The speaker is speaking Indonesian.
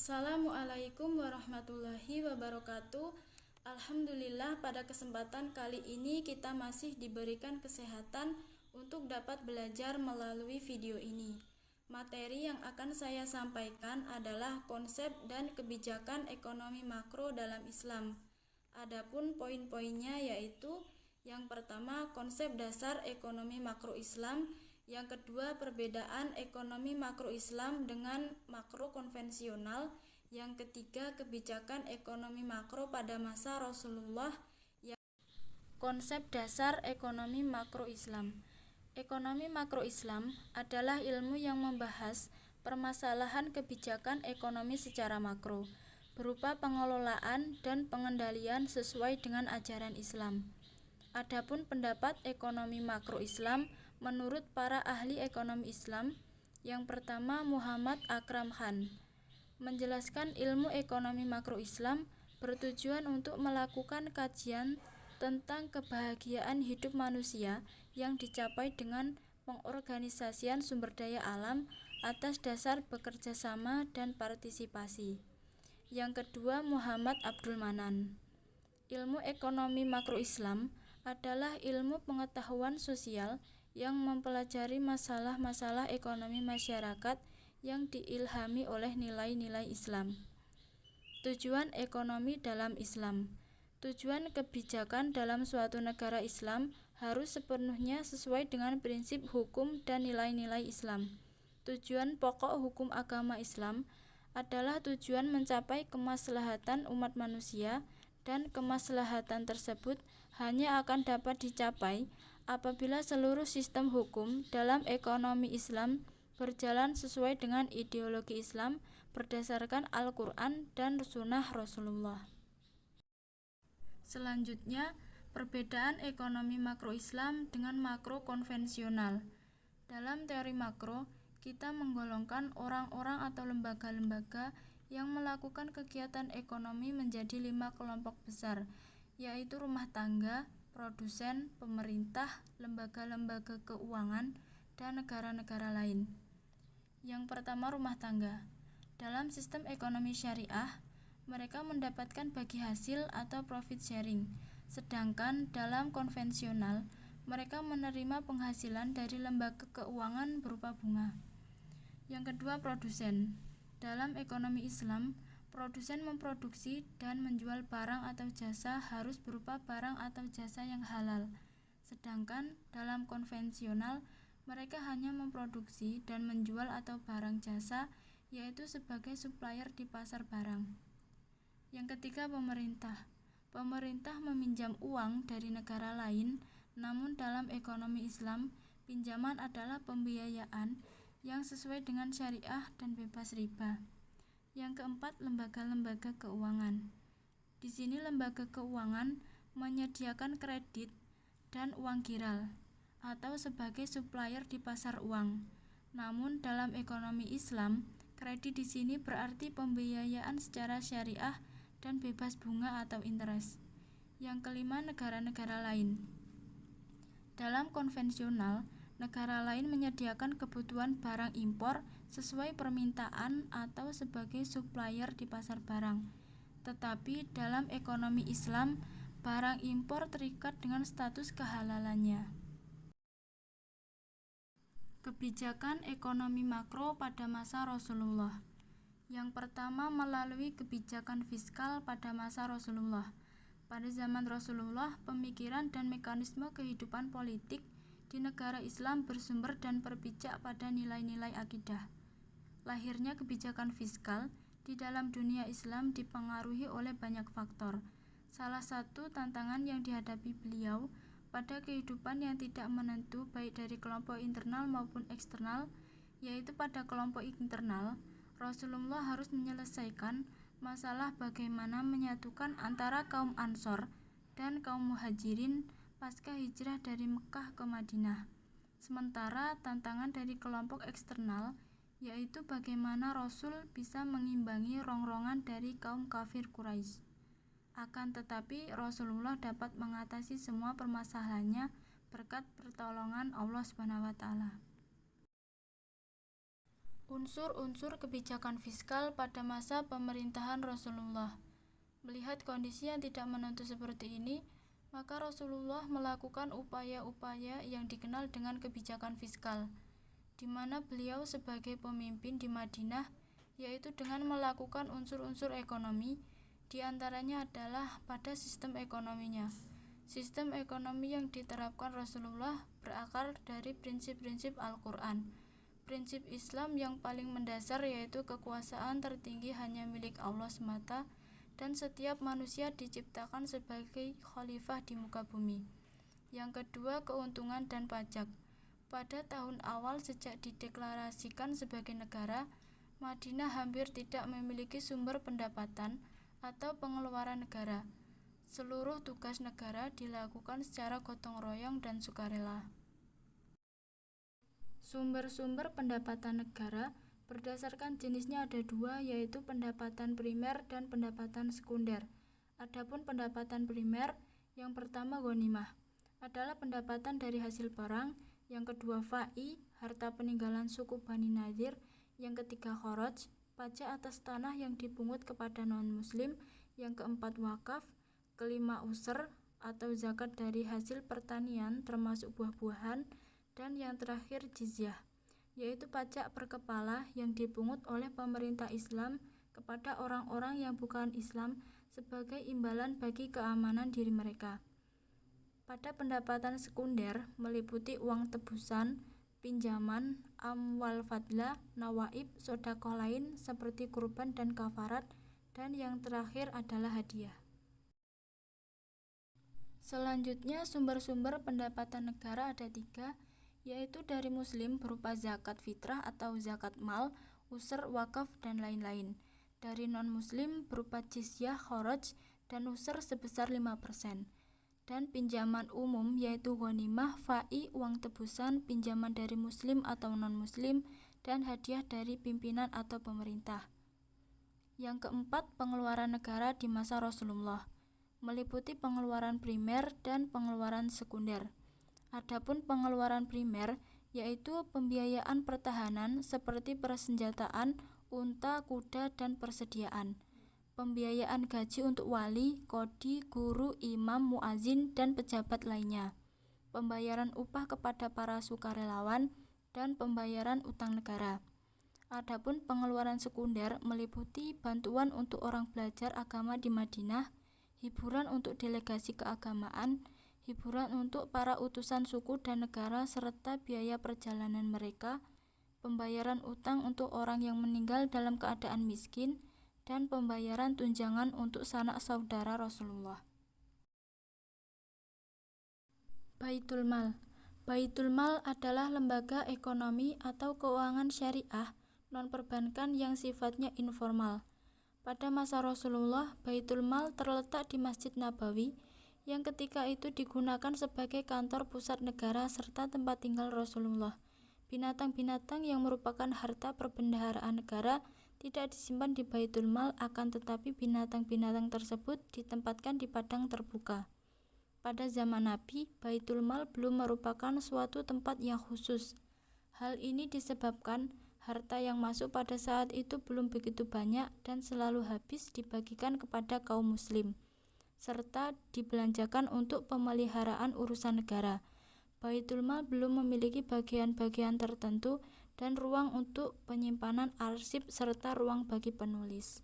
Assalamualaikum warahmatullahi wabarakatuh. Alhamdulillah, pada kesempatan kali ini kita masih diberikan kesehatan untuk dapat belajar melalui video ini. Materi yang akan saya sampaikan adalah konsep dan kebijakan ekonomi makro dalam Islam. Adapun poin-poinnya yaitu yang pertama, konsep dasar ekonomi makro Islam. Yang kedua, perbedaan ekonomi makro Islam dengan makro konvensional. Yang ketiga, kebijakan ekonomi makro pada masa Rasulullah. Konsep dasar ekonomi makro Islam. Ekonomi makro Islam adalah ilmu yang membahas permasalahan kebijakan ekonomi secara makro, berupa pengelolaan dan pengendalian sesuai dengan ajaran Islam. Adapun pendapat ekonomi makro Islam menurut para ahli ekonomi Islam, yang pertama Muhammad Akram Khan menjelaskan ilmu ekonomi makro Islam bertujuan untuk melakukan kajian tentang kebahagiaan hidup manusia yang dicapai dengan pengorganisasian sumber daya alam atas dasar bekerja sama dan partisipasi. Yang kedua, Muhammad Abdul Manan. Ilmu ekonomi makro Islam adalah ilmu pengetahuan sosial yang mempelajari masalah-masalah ekonomi masyarakat yang diilhami oleh nilai-nilai Islam. Tujuan ekonomi dalam Islam. Tujuan kebijakan dalam suatu negara Islam harus sepenuhnya sesuai dengan prinsip hukum dan nilai-nilai Islam. Tujuan pokok hukum agama Islam adalah tujuan mencapai kemaslahatan umat manusia, dan kemaslahatan tersebut hanya akan dapat dicapai apabila seluruh sistem hukum dalam ekonomi Islam berjalan sesuai dengan ideologi Islam berdasarkan Al-Quran dan Sunnah Rasulullah. Selanjutnya, perbedaan ekonomi makro Islam dengan makro konvensional. Dalam teori makro, kita menggolongkan orang-orang atau lembaga-lembaga yang melakukan kegiatan ekonomi menjadi 5 kelompok besar, yaitu rumah tangga, produsen, pemerintah, lembaga-lembaga keuangan, dan negara-negara lain. Yang pertama, rumah tangga. Dalam sistem ekonomi syariah, mereka mendapatkan bagi hasil atau profit sharing, sedangkan dalam konvensional, mereka menerima penghasilan dari lembaga keuangan berupa bunga. Yang kedua, produsen. Dalam ekonomi Islam, produsen memproduksi dan menjual barang atau jasa harus berupa barang atau jasa yang halal. Sedangkan dalam konvensional, mereka hanya memproduksi dan menjual atau barang jasa, yaitu sebagai supplier di pasar barang. Yang ketiga, pemerintah. Pemerintah meminjam uang dari negara lain, namun dalam ekonomi Islam, pinjaman adalah pembiayaan yang sesuai dengan syariah dan bebas riba. Yang keempat, lembaga-lembaga keuangan. Di sini lembaga keuangan menyediakan kredit dan uang giral atau sebagai supplier di pasar uang. Namun dalam ekonomi Islam, kredit di sini berarti pembiayaan secara syariah dan bebas bunga atau interest. Yang kelima, negara-negara lain. Dalam konvensional, negara lain menyediakan kebutuhan barang impor sesuai permintaan atau sebagai supplier di pasar barang. Tetapi dalam ekonomi Islam, barang impor terikat dengan status kehalalannya. Kebijakan ekonomi makro pada masa Rasulullah. Yang pertama, melalui kebijakan fiskal pada masa Rasulullah. Pada zaman Rasulullah, pemikiran dan mekanisme kehidupan politik di negara Islam bersumber dan berpijak pada nilai-nilai akidah. Lahirnya kebijakan fiskal di dalam dunia Islam dipengaruhi oleh banyak faktor. Salah satu tantangan yang dihadapi beliau pada kehidupan yang tidak menentu baik dari kelompok internal maupun eksternal, yaitu pada kelompok internal, Rasulullah harus menyelesaikan masalah bagaimana menyatukan antara kaum Ansor dan kaum Muhajirin pasca hijrah dari Mekah ke Madinah. Sementara tantangan dari kelompok eksternal yaitu bagaimana Rasul bisa mengimbangi rongrongan dari kaum kafir Quraisy. Akan tetapi Rasulullah dapat mengatasi semua permasalahannya berkat pertolongan Allah SWT. Unsur-unsur kebijakan fiskal pada masa pemerintahan Rasulullah. Melihat kondisi yang tidak menentu seperti ini, maka Rasulullah melakukan upaya-upaya yang dikenal dengan kebijakan fiskal, di mana beliau sebagai pemimpin di Madinah, yaitu dengan melakukan unsur-unsur ekonomi, di antaranya adalah pada sistem ekonominya. Sistem ekonomi yang diterapkan Rasulullah berakar dari prinsip-prinsip Al-Quran. Prinsip Islam yang paling mendasar yaitu kekuasaan tertinggi hanya milik Allah semata, dan setiap manusia diciptakan sebagai khalifah di muka bumi. Yang kedua, keuntungan dan pajak. Pada tahun awal sejak dideklarasikan sebagai negara, Madinah hampir tidak memiliki sumber pendapatan atau pengeluaran negara. Seluruh tugas negara dilakukan secara gotong royong dan sukarela. Sumber-sumber pendapatan negara berdasarkan jenisnya ada dua, yaitu pendapatan primer dan pendapatan sekunder. Adapun pendapatan primer, yang pertama ghanimah, adalah pendapatan dari hasil perang. Yang kedua fa'i, harta peninggalan suku Bani Nadir. Yang ketiga kharaj, pajak atas tanah yang dipungut kepada non-muslim. Yang keempat wakaf. Kelima usr atau zakat dari hasil pertanian termasuk buah-buahan. Dan yang terakhir jizyah, yaitu pajak per kepala yang dipungut oleh pemerintah Islam kepada orang-orang yang bukan Islam sebagai imbalan bagi keamanan diri mereka. Pada pendapatan sekunder meliputi uang tebusan, pinjaman, amwal fadlah, nawaib, sedekah lain seperti kurban dan kafarat, dan yang terakhir adalah hadiah. Selanjutnya, sumber-sumber pendapatan negara ada tiga, yaitu dari muslim berupa zakat fitrah atau zakat mal, usr, wakaf, dan lain-lain. Dari non-muslim berupa jizyah, kharaj, dan usr sebesar 5%. Dan pinjaman umum yaitu ghanimah, fa'i, uang tebusan, pinjaman dari muslim atau non-muslim, dan hadiah dari pimpinan atau pemerintah. Yang keempat, pengeluaran negara di masa Rasulullah meliputi pengeluaran primer dan pengeluaran sekunder. Adapun pengeluaran primer yaitu pembiayaan pertahanan seperti persenjataan, unta, kuda, dan persediaan. Pembiayaan gaji untuk wali, qadhi, guru, imam, muazin, dan pejabat lainnya. Pembayaran upah kepada para sukarelawan dan pembayaran utang negara. Adapun pengeluaran sekunder meliputi bantuan untuk orang belajar agama di Madinah, hiburan untuk delegasi keagamaan, hiburan untuk para utusan suku dan negara serta biaya perjalanan mereka, pembayaran utang untuk orang yang meninggal dalam keadaan miskin, dan pembayaran tunjangan untuk sanak saudara Rasulullah. Baitul Mal. Baitul Mal adalah lembaga ekonomi atau keuangan syariah non-perbankan yang sifatnya informal. Pada masa Rasulullah, Baitul Mal terletak di Masjid Nabawi yang ketika itu digunakan sebagai kantor pusat negara serta tempat tinggal Rasulullah. Binatang-binatang yang merupakan harta perbendaharaan negara tidak disimpan di Baitul Mal, akan tetapi binatang-binatang tersebut ditempatkan di padang terbuka. Pada zaman Nabi, Baitul Mal belum merupakan suatu tempat yang khusus. Hal ini disebabkan harta yang masuk pada saat itu belum begitu banyak dan selalu habis dibagikan kepada kaum muslim, serta dibelanjakan untuk pemeliharaan urusan negara. Baitul Mal belum memiliki bagian-bagian tertentu dan ruang untuk penyimpanan arsip serta ruang bagi penulis.